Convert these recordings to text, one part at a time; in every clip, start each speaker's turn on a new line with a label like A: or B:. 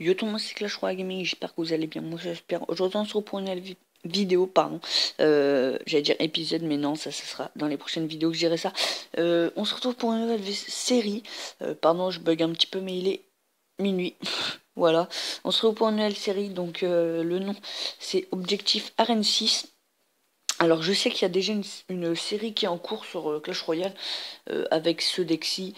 A: Yo tout le monde, c'est Clash Royale Gaming, j'espère que vous allez bien, moi j'espère. Aujourd'hui on se retrouve pour une nouvelle vidéo, pardon. J'allais dire épisode, mais non, ça sera dans les prochaines vidéos que je dirai ça. On se retrouve pour une nouvelle série. Pardon, je bug un petit peu, mais il est minuit. Voilà, on se retrouve pour une nouvelle série, donc le nom c'est Objectif Arène 6. Alors je sais qu'il y a déjà une série qui est en cours sur Clash Royale avec ce Dexy,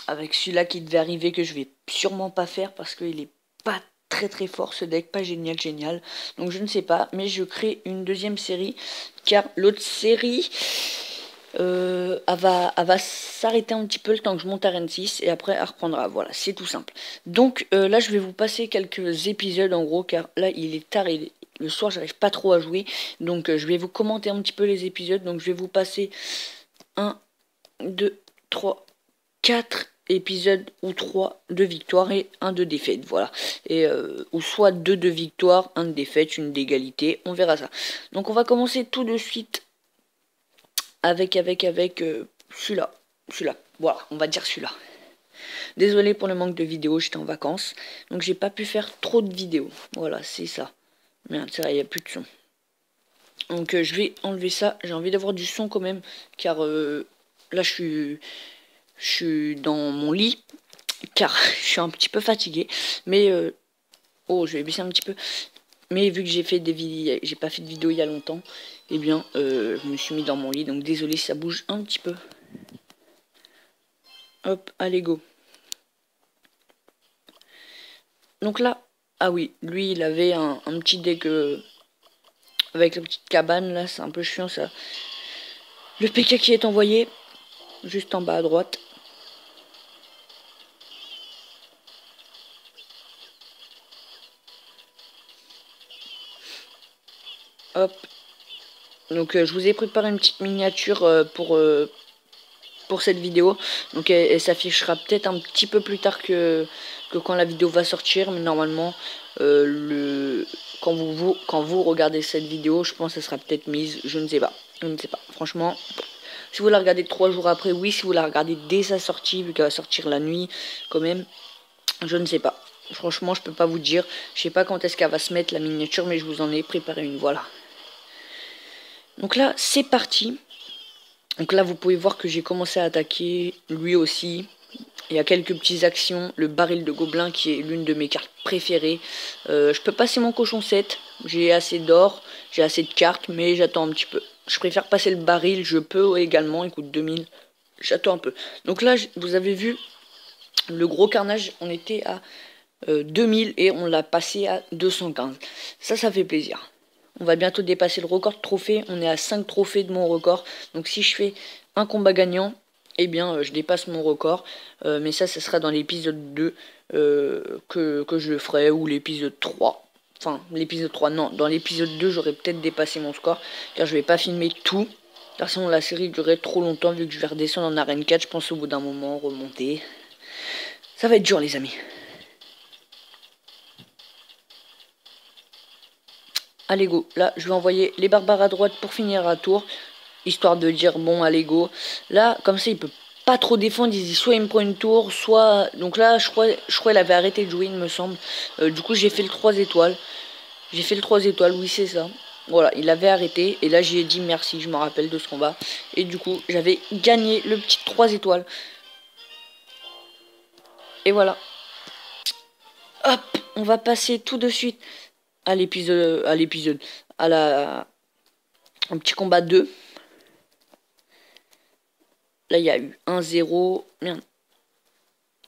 A: avec celui-là qui devait arriver que je vais sûrement pas faire parce qu'il est pas très fort ce deck, pas génial. Donc je ne sais pas, mais je crée une deuxième série car l'autre série elle va s'arrêter un petit peu le temps que je monte à Rennes 6 et après elle reprendra. Voilà, c'est tout simple. Donc là je vais vous passer quelques épisodes en gros car là il est tard et le soir j'arrive pas trop à jouer. Donc je vais vous commenter un petit peu les épisodes. Donc je vais vous passer 1, 2, 3, 4 épisodes ou 3 de victoire et 1 de défaite, voilà. Et ou soit 2 de victoire, 1 de défaite, une d'égalité, on verra ça. Donc on va commencer tout de suite avec celui-là. Voilà, on va dire celui-là. Désolé pour le manque de vidéos, j'étais en vacances, donc j'ai pas pu faire trop de vidéos. Voilà, c'est ça. Merde, c'est vrai, il n'y a plus de son. Donc je vais enlever ça, j'ai envie d'avoir du son quand même, car là je suis dans mon lit, car je suis un petit peu fatigué. Mais oh, je vais baisser un petit peu. Mais vu que j'ai fait des vidéos, j'ai pas fait de vidéo il y a longtemps, eh bien, je me suis mis dans mon lit. Donc désolé, ça bouge un petit peu. Hop, allez go. Donc là, ah oui, lui, il avait un petit deck avec la petite cabane là, c'est un peu chiant ça. Le PK qui est envoyé juste en bas à droite. Hop. Donc je vous ai préparé une petite miniature pour cette vidéo. Donc elle s'affichera peut-être un petit peu plus tard que quand la vidéo va sortir. Mais normalement, quand vous regardez cette vidéo, je pense que ça sera peut-être mise. Je ne sais pas. Je ne sais pas. Franchement, si vous la regardez 3 jours après, oui. Si vous la regardez dès sa sortie, vu qu'elle va sortir la nuit, quand même, je ne sais pas. Franchement, je peux pas vous dire. Je sais pas quand est-ce qu'elle va se mettre la miniature, mais je vous en ai préparé une. Voilà. Donc là, c'est parti. Donc là, vous pouvez voir que j'ai commencé à attaquer lui aussi. Il y a quelques petites actions. Le baril de gobelin qui est l'une de mes cartes préférées. Je peux passer mon cochon 7. J'ai assez d'or, j'ai assez de cartes, mais j'attends un petit peu. Je préfère passer le baril, je peux également. Il coûte 2000. J'attends un peu. Donc là, vous avez vu le gros carnage. On était à 2000 et on l'a passé à 215. Ça fait plaisir. On va bientôt dépasser le record de trophées. On est à 5 trophées de mon record. Donc si je fais un combat gagnant, eh bien je dépasse mon record. Mais ça sera dans l'épisode 2 que je ferai. Ou l'épisode 3. Enfin, l'épisode 3, non. Dans l'épisode 2, j'aurais peut-être dépassé mon score. Car je vais pas filmer tout. De toute façon, la série durerait trop longtemps. Vu que je vais redescendre en arène 4. Je pense au bout d'un moment, remonter. Ça va être dur, les amis. Allez go, là je vais envoyer les barbares à droite pour finir à tour, histoire de dire bon allez go. Là comme ça il peut pas trop défendre, il dit soit il me prend une tour, soit... Donc là je crois il avait arrêté de jouer il me semble. Du coup j'ai fait le 3 étoiles. J'ai fait le 3 étoiles, oui c'est ça. Voilà, il avait arrêté et là j'ai dit merci, je me rappelle de ce combat. Et du coup j'avais gagné le petit 3 étoiles. Et voilà. Hop, on va passer tout de suite à l'épisode, un petit combat 2. Là, il y a eu 1-0. Merde.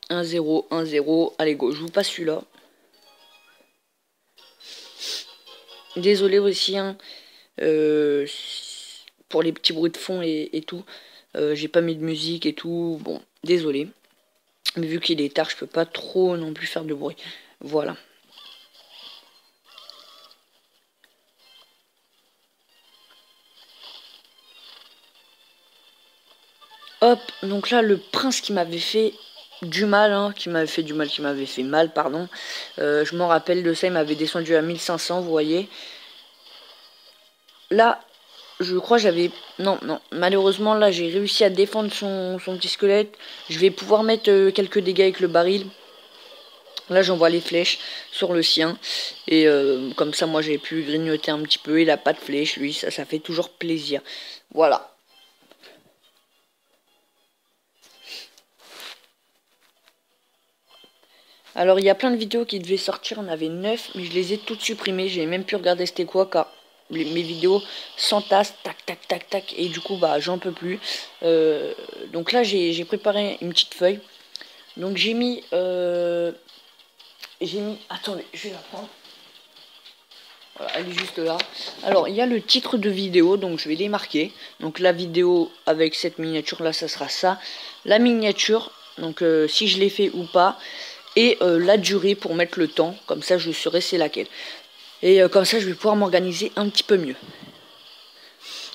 A: 1-0, 1-0. Allez, go. Je vous passe celui-là. Désolé aussi, hein, pour les petits bruits de fond et tout. J'ai pas mis de musique et tout. Bon, désolé. Mais vu qu'il est tard, je peux pas trop non plus faire de bruit. Voilà. Hop, donc là, le prince qui m'avait fait du mal, hein, qui m'avait fait mal, pardon. Je m'en rappelle de ça, il m'avait descendu à 1500, vous voyez. Là, je crois j'avais... Non, malheureusement, là, j'ai réussi à défendre son petit squelette. Je vais pouvoir mettre quelques dégâts avec le baril. Là j'envoie les flèches sur le sien. Et comme ça moi j'ai pu grignoter un petit peu. Il a pas de flèches lui, ça fait toujours plaisir. Voilà. Alors il y a plein de vidéos qui devaient sortir, on avait 9, mais je les ai toutes supprimées. J'ai même pu regarder c'était quoi car mes vidéos s'entassent, tac tac tac tac, et du coup bah j'en peux plus. Donc là j'ai préparé une petite feuille. Donc j'ai mis, attendez, je vais la prendre. Voilà, elle est juste là. Alors il y a le titre de vidéo, donc je vais les marquer. Donc la vidéo avec cette miniature là, ça sera ça. La miniature, donc si je l'ai fait ou pas. Et la durée pour mettre le temps, comme ça je saurai c'est laquelle. Et comme ça je vais pouvoir m'organiser un petit peu mieux.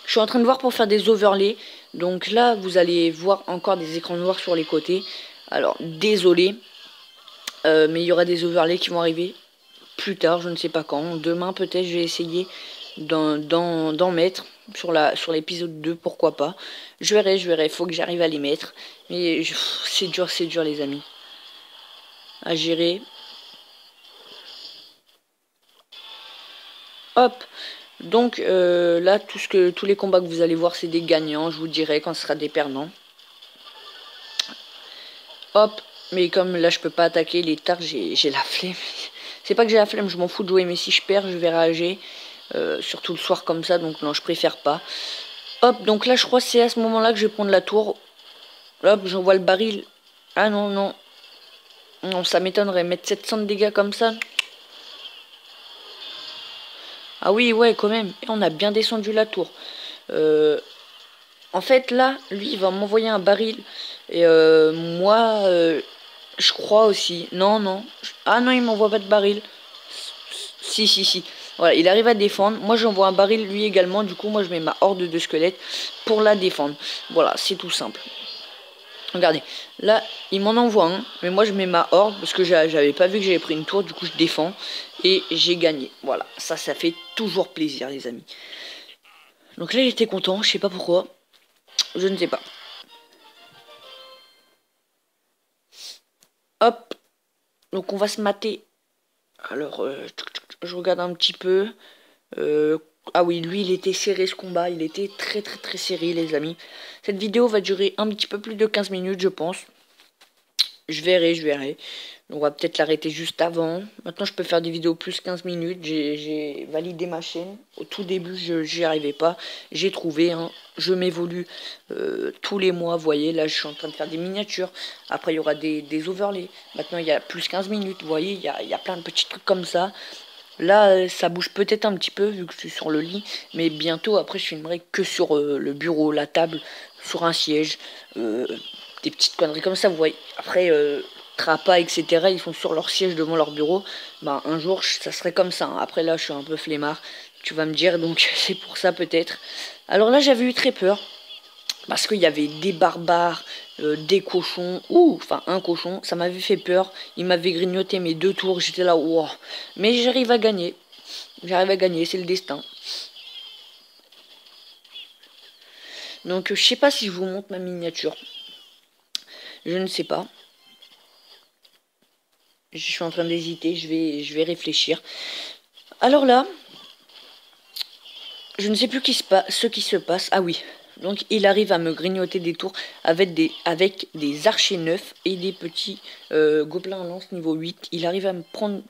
A: Je suis en train de voir pour faire des overlays. Donc là vous allez voir encore des écrans noirs sur les côtés. Alors désolé, mais il y aura des overlays qui vont arriver plus tard, je ne sais pas quand. Demain peut-être je vais essayer d'en mettre sur l'épisode 2, pourquoi pas. Je verrai, faut que j'arrive à les mettre. Mais c'est dur les amis à gérer. Hop, donc là tous les combats que vous allez voir c'est des gagnants, je vous dirai quand ce sera des perdants. Hop, mais comme là je peux pas attaquer les tards, j'ai la flemme. C'est pas que j'ai la flemme, je m'en fous de jouer, mais si je perds je vais rager, surtout le soir comme ça, donc non je préfère pas. Hop, donc là je crois que c'est à ce moment là que je vais prendre la tour. Hop, j'envoie le baril. Ah non, non. Non, ça m'étonnerait, mettre 700 de dégâts comme ça. Ah oui, ouais, quand même. Et on a bien descendu la tour. En fait, là, lui, il va m'envoyer un baril. Et moi, je crois aussi. Non, non. Ah non, il m'envoie pas de baril. Si, si, si. Voilà, il arrive à défendre. Moi, j'envoie un baril, lui également. Du coup, moi, je mets ma horde de squelettes pour la défendre. Voilà, c'est tout simple. Regardez, là, il m'en envoie un, mais moi je mets ma horde parce que j'avais pas vu que j'avais pris une tour, du coup je défends et j'ai gagné. Voilà, ça fait toujours plaisir les amis. Donc là il était content, je sais pas pourquoi, je ne sais pas. Hop, donc on va se mater. Alors, je regarde un petit peu. Ah oui, lui il était serré ce combat, il était très très très serré les amis. Cette vidéo va durer un petit peu plus de 15 minutes je pense. Je verrai. On va peut-être l'arrêter juste avant. Maintenant, je peux faire des vidéos plus 15 minutes. J'ai validé ma chaîne. Au tout début, j'y arrivais pas. J'ai trouvé. Hein. Je m'évolue tous les mois. Vous voyez, là, je suis en train de faire des miniatures. Après, il y aura des overlays. Maintenant, il y a plus 15 minutes. Vous voyez, il y a plein de petits trucs comme ça. Là, ça bouge peut-être un petit peu vu que je suis sur le lit. Mais bientôt, après, je filmerai que sur le bureau, la table, sur un siège. Des petites conneries comme ça, vous voyez. Après, Trappa, etc., ils sont sur leur siège devant leur bureau. Ben, un jour, ça serait comme ça. Hein. Après, là, je suis un peu flemmard, tu vas me dire, donc c'est pour ça peut-être. Alors là, j'avais eu très peur. Parce qu'il y avait des barbares, des cochons, enfin un cochon, ça m'avait fait peur. Il m'avait grignoté mes 2 tours, j'étais là, wow. Mais j'arrive à gagner. C'est le destin. Donc je sais pas si je vous montre ma miniature. Je ne sais pas. Je suis en train d'hésiter, je vais réfléchir. Alors là, je ne sais plus ce qui se passe. Ah oui, donc il arrive à me grignoter des tours avec des archers neufs et des petits gobelins à lance niveau 8. Il arrive à me prendre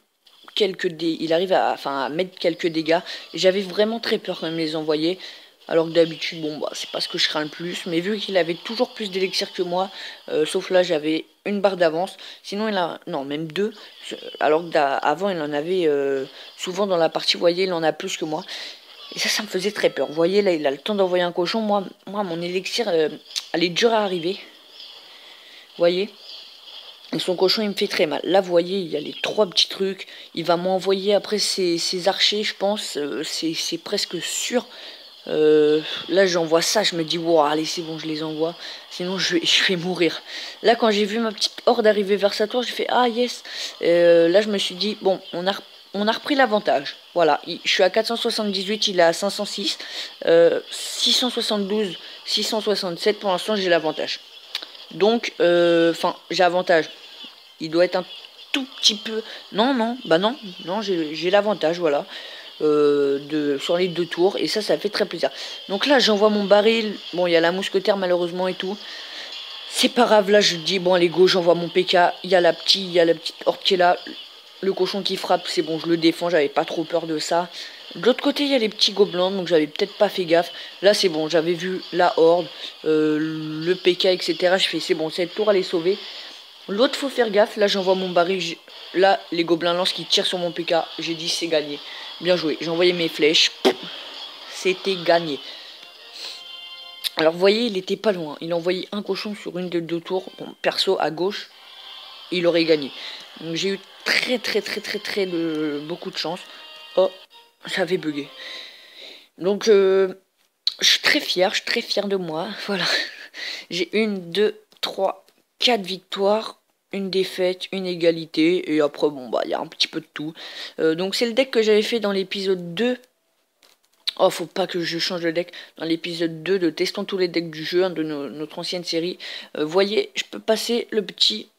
A: quelques dégâts, à mettre quelques dégâts. J'avais vraiment très peur quand même les envoyer. Alors que d'habitude, bon, bah, c'est pas ce que je crains le plus. Mais vu qu'il avait toujours plus d'élixir que moi, sauf là, j'avais une barre d'avance. Sinon, il a, non, même 2. Alors qu'avant, il en avait souvent dans la partie, vous voyez, il en a plus que moi. Et ça me faisait très peur. Vous voyez, là, il a le temps d'envoyer un cochon. Moi mon élixir, elle est dure à arriver. Vous voyez. Et son cochon, il me fait très mal. Là, vous voyez, il y a les 3 petits trucs. Il va m'envoyer après ses archers, je pense. C'est presque sûr. Là j'envoie ça, je me dis wow, allez c'est bon, je les envoie, sinon je vais mourir. Là quand j'ai vu ma petite horde arriver vers sa tour, j'ai fait ah yes. Là je me suis dit bon, on a repris l'avantage. Voilà, je suis à 478, il est à 506, 672, 667, pour l'instant j'ai l'avantage. Donc enfin j'ai avantage. Il doit être tout petit peu. Non, non, bah non, non, j'ai l'avantage, voilà. Sur les 2 tours. Et ça fait très plaisir. Donc là, j'envoie mon baril. Bon, il y a la mousquetaire malheureusement et tout. C'est pas grave, là je dis bon allez go, j'envoie mon PK, il y a la petite horde qui est là, le cochon qui frappe, c'est bon, je le défends, j'avais pas trop peur de ça. De l'autre côté il y a les petits gobelins, donc j'avais peut-être pas fait gaffe. Là c'est bon, j'avais vu la horde, le PK, etc. Je fais c'est bon, cette tour elle est sauvée. L'autre faut faire gaffe, là j'envoie mon baril, là les gobelins lancent qui tirent sur mon PK, j'ai dit c'est gagné. Bien joué, j'ai envoyé mes flèches, c'était gagné. Alors vous voyez, il était pas loin. Il a envoyé un cochon sur une des 2 tours. Bon, perso à gauche, il aurait gagné. Donc j'ai eu très beaucoup de chance. Oh, j'avais bugué. Donc je suis très fier de moi. Voilà. J'ai 1, 2, 3, 4 victoires, une défaite, une égalité. Et après, bon bah il y a un petit peu de tout. Donc c'est le deck que j'avais fait dans l'épisode 2. Oh, faut pas que je change de deck. Dans l'épisode 2 de Testons tous les decks du jeu, hein, de notre ancienne série. Voyez, je peux passer le petit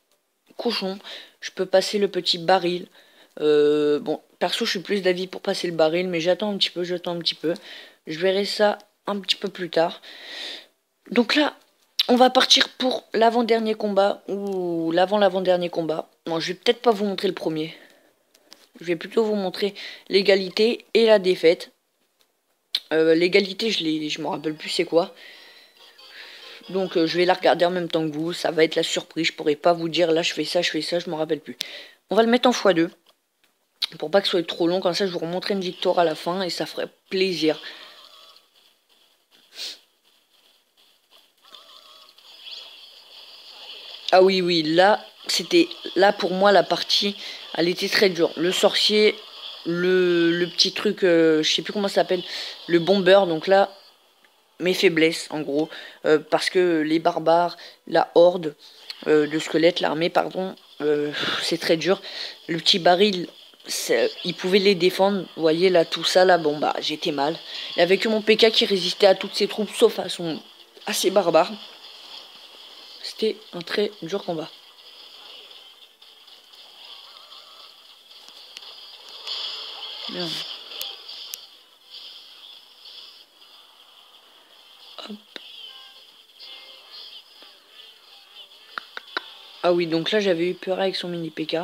A: cochon. Je peux passer le petit baril. Bon, perso, je suis plus d'avis pour passer le baril. Mais j'attends un petit peu, Je verrai ça un petit peu plus tard. Donc là, on va partir pour l'avant-dernier combat. Ou l'avant-dernier combat. Non, je vais peut-être pas vous montrer le premier. Je vais plutôt vous montrer l'égalité et la défaite. L'égalité, je me rappelle plus c'est quoi. Donc je vais la regarder en même temps que vous. Ça va être la surprise. Je pourrais pas vous dire là je fais ça, je me rappelle plus. On va le mettre en x2. Pour pas que ce soit trop long. Comme ça je vous remontrerai une victoire à la fin. Et ça ferait plaisir. Ah oui, oui. Là, c'était... Là pour moi la partie, elle était très dure. Le sorcier, le petit truc, je sais plus comment ça s'appelle. Le bomber. Donc là... mes faiblesses en gros, parce que les barbares, la horde de squelettes, l'armée pardon, c'est très dur. Le petit baril, il pouvait les défendre, vous voyez là tout ça là, bon bah j'étais mal. Il n'y avait que mon PK qui résistait à toutes ses troupes sauf à son assez barbare. C'était un très dur combat. Merde. Hop. Ah oui, donc là j'avais eu peur avec son mini PK.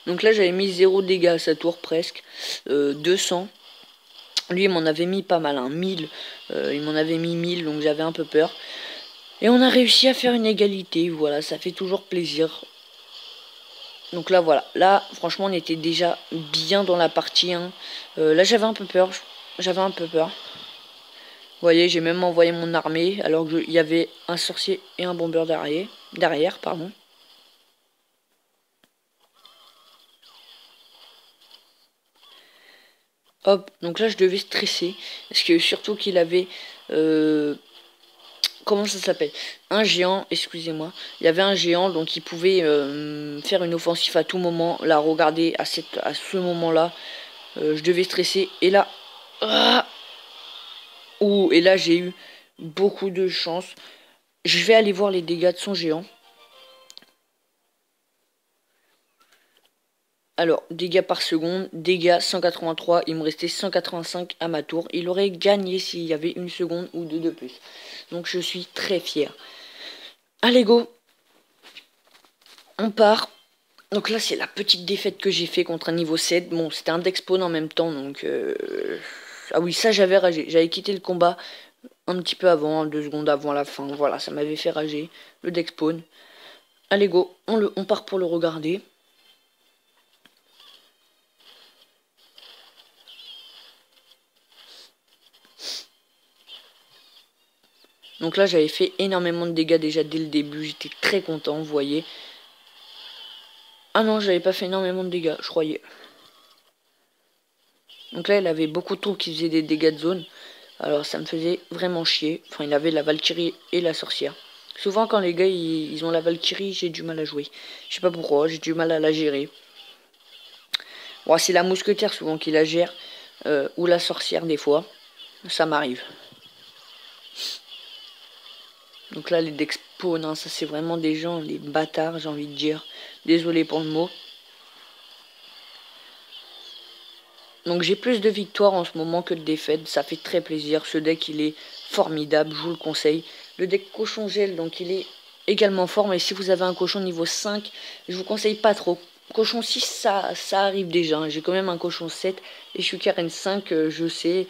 A: Donc là j'avais mis 0 dégâts à sa tour presque. 200. Lui il m'en avait mis pas mal, hein, 1000. Il m'en avait mis 1000 donc j'avais un peu peur. Et on a réussi à faire une égalité, voilà, ça fait toujours plaisir. Donc là voilà, là franchement on était déjà bien dans la partie, hein. Là j'avais un peu peur, Vous voyez, j'ai même envoyé mon armée alors qu'il y avait un sorcier et un bomber derrière, pardon. Hop, donc là je devais stresser, parce que surtout qu'il avait... comment ça s'appelle, un géant, excusez-moi, il y avait un géant donc il pouvait faire une offensive à tout moment. Là regardez, à ce moment là je devais stresser et là et là j'ai eu beaucoup de chance. Je vais aller voir les dégâts de son géant. Alors, dégâts par seconde, dégâts 183, il me restait 185 à ma tour. Il aurait gagné s'il y avait une seconde ou deux de plus. Donc je suis très fier. Allez go, on part. Donc là c'est la petite défaite que j'ai fait contre un niveau 7. Bon c'était un deck spawn en même temps donc... Ah oui ça j'avais ragé. J'avais quitté le combat un petit peu avant, 2 secondes avant la fin. Voilà ça m'avait fait rager. Le deck spawn. Allez go, on part pour le regarder. Donc là j'avais fait énormément de dégâts déjà dès le début. J'étais très content vous voyez. Ah non j'avais pas fait énormément de dégâts je croyais. Donc là il avait beaucoup de troupes qui faisaient des dégâts de zone. Alors ça me faisait vraiment chier. Enfin il avait la Valkyrie et la sorcière. Souvent quand les gars ils ont la Valkyrie j'ai du mal à jouer. Je sais pas pourquoi, j'ai du mal à la gérer. Bon, c'est la mousquetaire souvent qui la gère. Ou la sorcière des fois. Ça m'arrive. Donc là, les decks spawn, hein, ça c'est vraiment des gens, les bâtards, j'ai envie de dire. Désolé pour le mot. Donc j'ai plus de victoires en ce moment que de défaites, ça fait très plaisir. Ce deck il est formidable, je vous le conseille. Le deck cochon gel, donc il est également fort, mais si vous avez un cochon niveau 5, je vous conseille pas trop. Cochon 6, ça arrive déjà, hein. J'ai quand même un cochon 7 et je suis Karen 5, euh, je sais,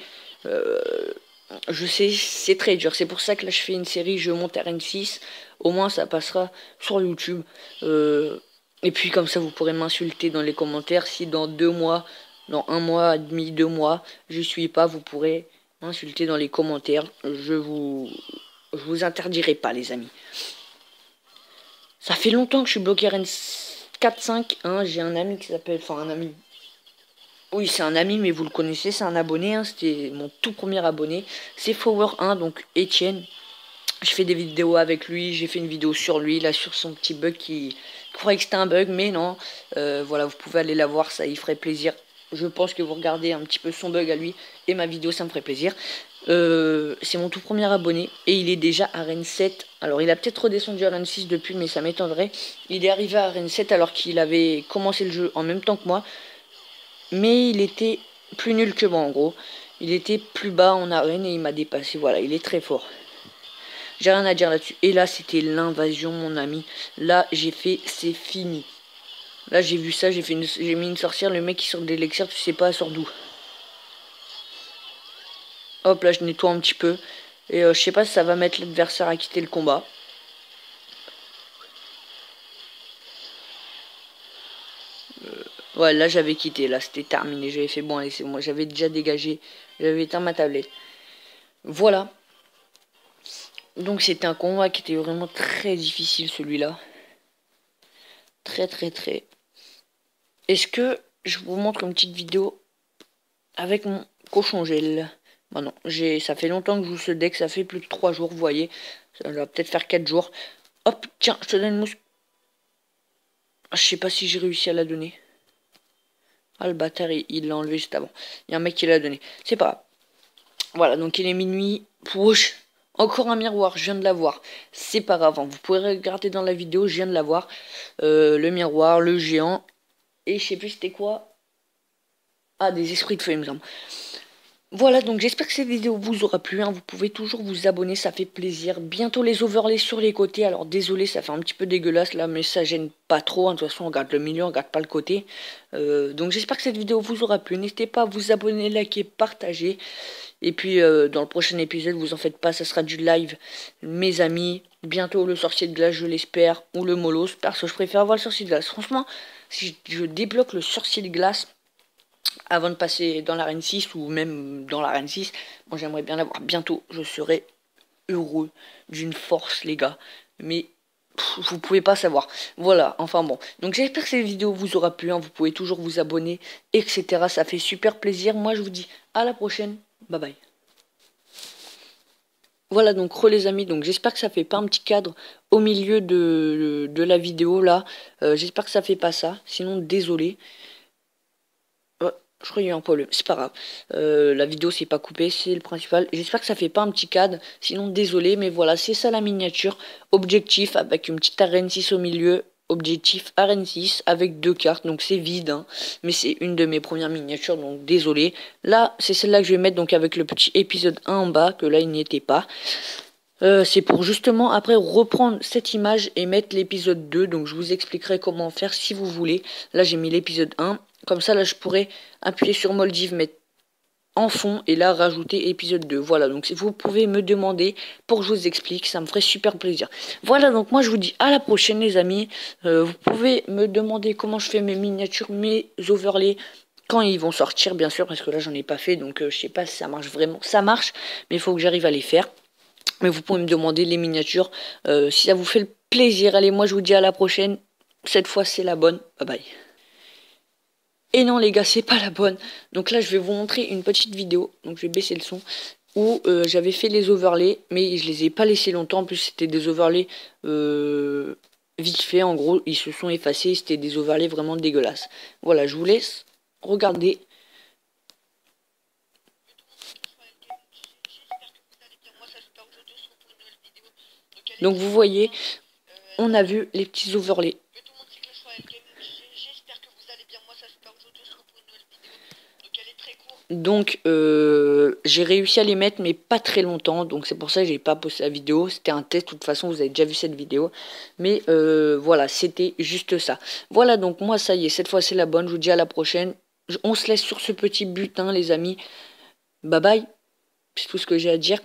A: c'est très dur. C'est pour ça que là je fais une série, je monte à RN6, au moins ça passera sur YouTube. Et puis comme ça vous pourrez m'insulter dans les commentaires si dans 2 mois... Dans 1 mois et demi, 2 mois, je suis pas, vous pourrez m'insulter dans les commentaires. Je vous interdirai pas, les amis. Ça fait longtemps que je suis bloqué RN 4-5. Hein, j'ai un ami qui s'appelle... Enfin, un ami... Oui, c'est un ami, mais vous le connaissez, c'est un abonné. Hein, c'était mon tout premier abonné. C'est Flower1, donc Etienne. Je fais des vidéos avec lui, j'ai fait une vidéo sur lui, là, sur son petit bug qui... Je croyais que c'était un bug, mais non. Voilà, vous pouvez aller la voir, ça y ferait plaisir. Je pense que vous regardez un petit peu son bug à lui et ma vidéo, ça me ferait plaisir. C'est mon tout premier abonné et il est déjà à Rennes 7. Alors, il a peut-être redescendu à Rennes 6 depuis, mais ça m'étonnerait. Il est arrivé à Rennes 7 alors qu'il avait commencé le jeu en même temps que moi. Mais il était plus nul que moi, en gros. Il était plus bas en arène et il m'a dépassé. Voilà, il est très fort. J'ai rien à dire là-dessus. Et là, c'était l'invasion, mon ami. Là, j'ai fait, c'est fini. Là, j'ai vu ça, j'ai mis une sorcière. Le mec qui sort de l'élixir, tu sais pas, elle sort d'où. Hop, là, je nettoie un petit peu. Et je sais pas si ça va mettre l'adversaire à quitter le combat. Ouais, là, j'avais quitté. Là, c'était terminé. J'avais fait bon, allez, c'est bon. J'avais déjà dégagé. J'avais éteint ma tablette. Voilà. Donc, c'était un combat qui était vraiment très difficile, celui-là. Très, très, très. Est-ce que je vous montre une petite vidéo avec mon cochon gel? Bon, non, ça fait longtemps que je joue ce deck, ça fait plus de 3 jours, vous voyez. Ça va peut-être faire 4 jours. Hop, tiens, je te donne une mousse. Je sais pas si j'ai réussi à la donner. Ah, le bâtard, il l'a enlevé juste avant. Il y a un mec qui l'a donné. C'est pas grave. Voilà, donc il est minuit. Pouch. Encore un miroir, je viens de l'avoir. C'est pas grave, hein. Vous pouvez regarder dans la vidéo, je viens de l'avoir. Le miroir, le géant. Et je sais plus c'était quoi. Ah, des esprits de feu, il me semble. Voilà, donc j'espère que cette vidéo vous aura plu, hein. Vous pouvez toujours vous abonner, ça fait plaisir. Bientôt les overlays sur les côtés, alors désolé, ça fait un petit peu dégueulasse là, mais ça gêne pas trop, hein. De toute façon on regarde le milieu, on regarde pas le côté. Donc j'espère que cette vidéo vous aura plu, n'hésitez pas à vous abonner, liker, partager. Et puis dans le prochain épisode, vous en faites pas, ça sera du live, mes amis. Bientôt le sorcier de glace, je l'espère, ou le molos, perso je préfère avoir le sorcier de glace. Franchement, si je débloque le sorcier de glace avant de passer dans l'arène 6 ou même dans l'arène 6, bon, j'aimerais bien l'avoir bientôt. Je serais heureux d'une force, les gars. Mais vous pouvez pas savoir. Voilà, enfin bon. Donc j'espère que cette vidéo vous aura plu, hein. Vous pouvez toujours vous abonner, etc. Ça fait super plaisir. Moi, je vous dis à la prochaine. Bye bye. Voilà donc les amis, donc j'espère que ça fait pas un petit cadre au milieu de la vidéo là. J'espère que ça fait pas ça. Sinon désolé. Je crois qu'il y a eu un problème, c'est pas grave. La vidéo s'est pas coupée, c'est le principal. J'espère que ça fait pas un petit cadre, sinon désolé, mais voilà, c'est ça la miniature. Objectif avec une petite arène 6 au milieu. Objectif arène 6 avec 2 cartes, donc c'est vide, hein. Mais c'est une de mes premières miniatures, donc désolé. Là, c'est celle-là que je vais mettre donc avec le petit épisode 1 en bas, que là il n'y était pas. C'est pour justement après reprendre cette image et mettre l'épisode 2. Donc je vous expliquerai comment faire si vous voulez. Là j'ai mis l'épisode 1. Comme ça là je pourrais appuyer sur Moldiv, mettre en fond et là rajouter épisode 2. Voilà, donc si vous pouvez me demander pour que je vous explique, ça me ferait super plaisir. Voilà, donc moi je vous dis à la prochaine les amis. Vous pouvez me demander comment je fais mes miniatures, mes overlays, quand ils vont sortir bien sûr, parce que là j'en ai pas fait, donc je sais pas si ça marche vraiment. Ça marche, mais il faut que j'arrive à les faire. Mais vous pouvez me demander les miniatures si ça vous fait le plaisir. Allez, moi je vous dis à la prochaine. Cette fois c'est la bonne. Bye bye. Et non les gars, c'est pas la bonne. Donc là je vais vous montrer une petite vidéo. Donc je vais baisser le son. Où j'avais fait les overlays. Mais je les ai pas laissés longtemps. En plus c'était des overlays vite fait. En gros ils se sont effacés. C'était des overlays vraiment dégueulasses. Voilà, je vous laisse regarder. Donc vous voyez, on a vu les petits overlays. Donc j'ai réussi à les mettre mais pas très longtemps, donc c'est pour ça que j'ai pas posté la vidéo. C'était un test, de toute façon vous avez déjà vu cette vidéo, mais voilà, c'était juste ça. Voilà, donc moi ça y est, cette fois c'est la bonne. Je vous dis à la prochaine. On se laisse sur ce petit butin les amis. Bye bye, c'est tout ce que j'ai à dire.